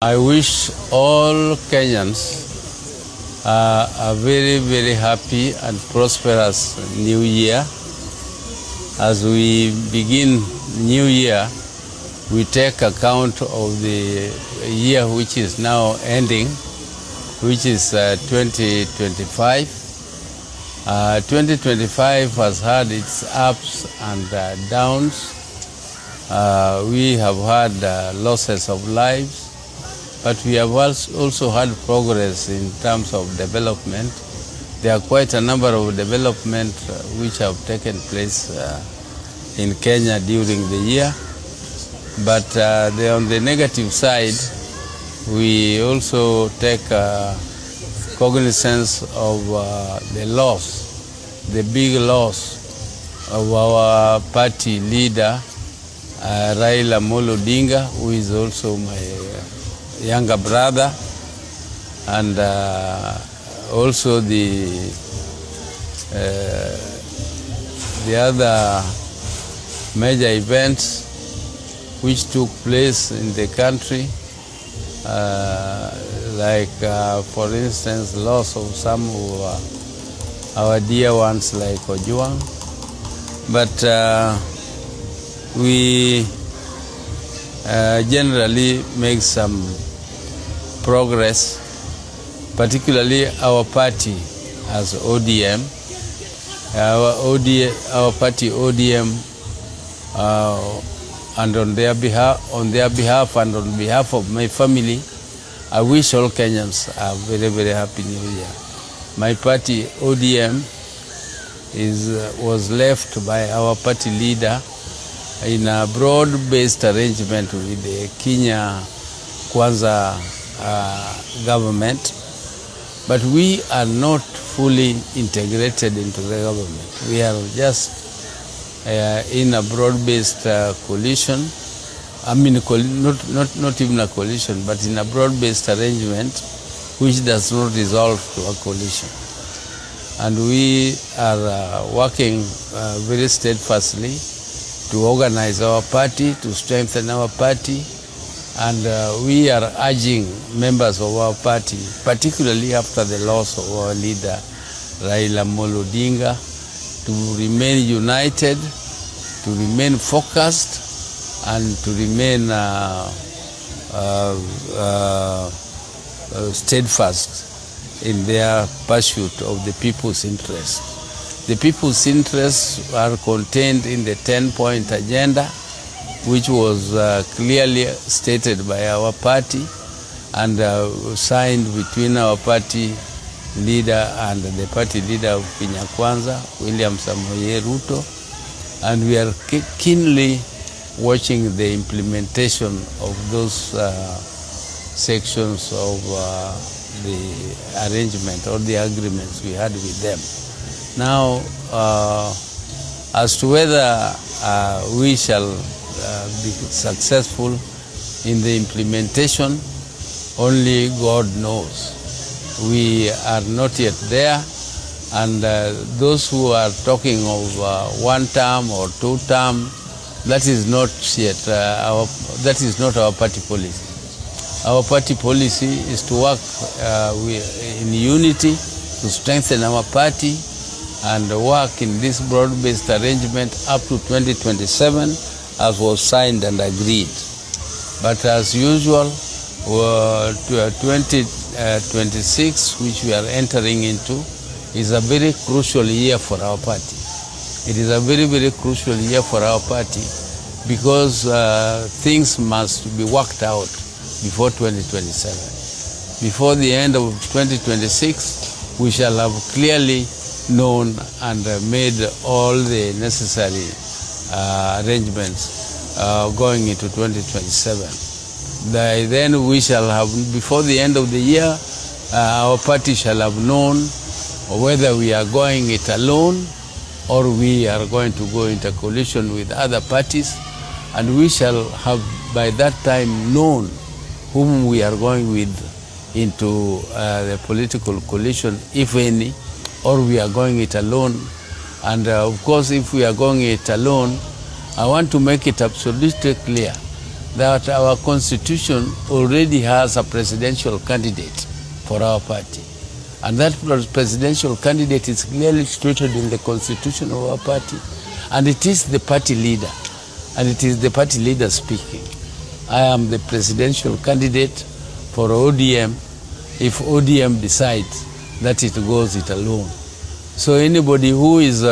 I wish all Kenyans a very, very happy and prosperous new year. As we begin new year, we take account of the year which is now ending, which is 2025. 2025 has had its ups and downs. We have had losses of lives, but we have also had progress in terms of development. There are quite a number of developments which have taken place in Kenya during the year. But on the negative side, we also take cognizance of the loss, the big loss of our party leader, Raila who is also my younger brother, and also the other major events which took place in the country, like for instance loss of some of our dear ones like Ojuang. But we generally make some progress, particularly our party as ODM. Our party ODM, and on their behalf and on behalf of my family, I wish all Kenyans a very, very happy new year. My party ODM was left by our party leader in a broad-based arrangement with the Kenya Kwanza government, but we are not fully integrated into the government. We are just in a broad-based coalition. I mean, not even a coalition, but in a broad-based arrangement which does not resolve to a coalition. And we are working very steadfastly to organize our party, to strengthen our party, and we are urging members of our party, particularly after the loss of our leader, Raila to remain united, to remain focused, and to remain steadfast in their pursuit of the people's interest. The people's interests are contained in the 10-point agenda, which was clearly stated by our party and signed between our party leader and the party leader of Kenya Kwanza, William Samoei Ruto, and we are keenly watching the implementation of those sections of the arrangement or the agreements we had with them. Now, as to whether we shall be successful in the implementation, only God knows. We are not yet there, and those who are talking of one term or two term, that is not yet that is not our party policy. Our party policy is to work in unity, to strengthen our party, and work in this broad-based arrangement up to 2027 as was signed and agreed. But as usual, 2026, which we are entering into, is a very crucial year for our party. It is a very, very crucial year for our party because things must be worked out before 2027. Before the end of 2026, we shall have clearly known and made all the necessary arrangements going into 2027. Then we shall have, before the end of the year, our party shall have known whether we are going it alone or we are going to go into coalition with other parties, and we shall have by that time known whom we are going with into the political coalition, if any, or we are going it alone. And of course, if we are going it alone, I want to make it absolutely clear that our constitution already has a presidential candidate for our party. And that presidential candidate is clearly stated in the constitution of our party. And it is the party leader. And it is the party leader speaking. I am the presidential candidate for ODM if ODM decides that it goes it alone. So anybody who is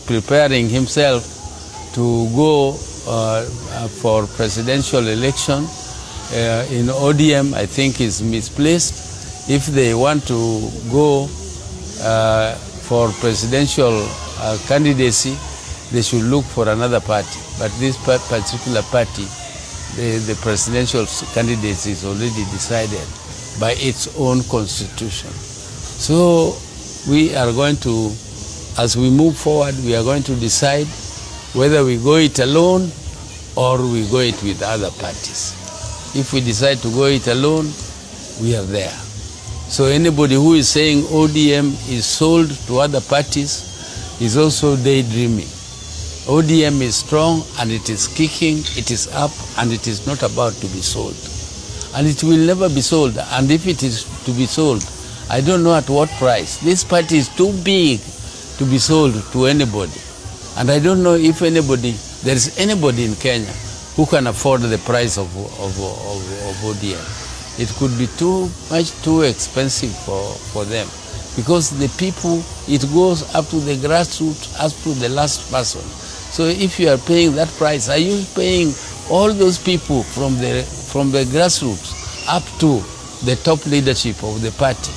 preparing himself to go for presidential election in ODM, I think is misplaced. If they want to go for presidential candidacy, they should look for another party. But this particular party, the presidential candidacy is already decided by its own constitution. So we are going to, as we move forward, we are going to decide whether we go it alone or we go it with other parties. If we decide to go it alone, we are there. So anybody who is saying ODM is sold to other parties is also daydreaming. ODM is strong and it is kicking, it is up, and it is not about to be sold. And it will never be sold. And if it is to be sold, I don't know at what price. This party is too big to be sold to anybody. And I don't know if there is anybody in Kenya who can afford the price of ODM. It could be too expensive for them, because the people, it goes up to the grassroots, up to the last person. So if you are paying that price, are you paying all those people from the grassroots up to the top leadership of the party?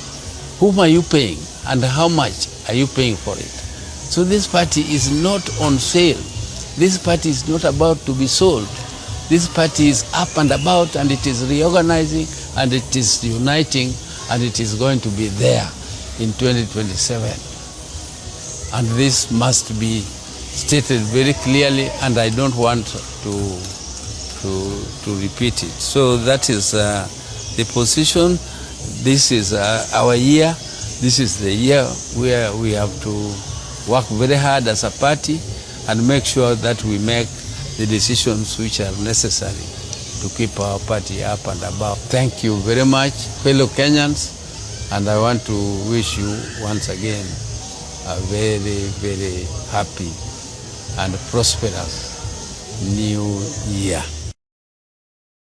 Whom are you paying, and how much are you paying for it? So this party is not on sale. This party is not about to be sold. This party is up and about, and it is reorganizing, and it is uniting, and it is going to be there in 2027. And this must be stated very clearly, and I don't want to repeat it. So that is the position. This is our year. This is the year where we have to work very hard as a party and make sure that we make the decisions which are necessary to keep our party up and about. Thank you very much, fellow Kenyans, and I want to wish you once again a very, very happy and prosperous new year.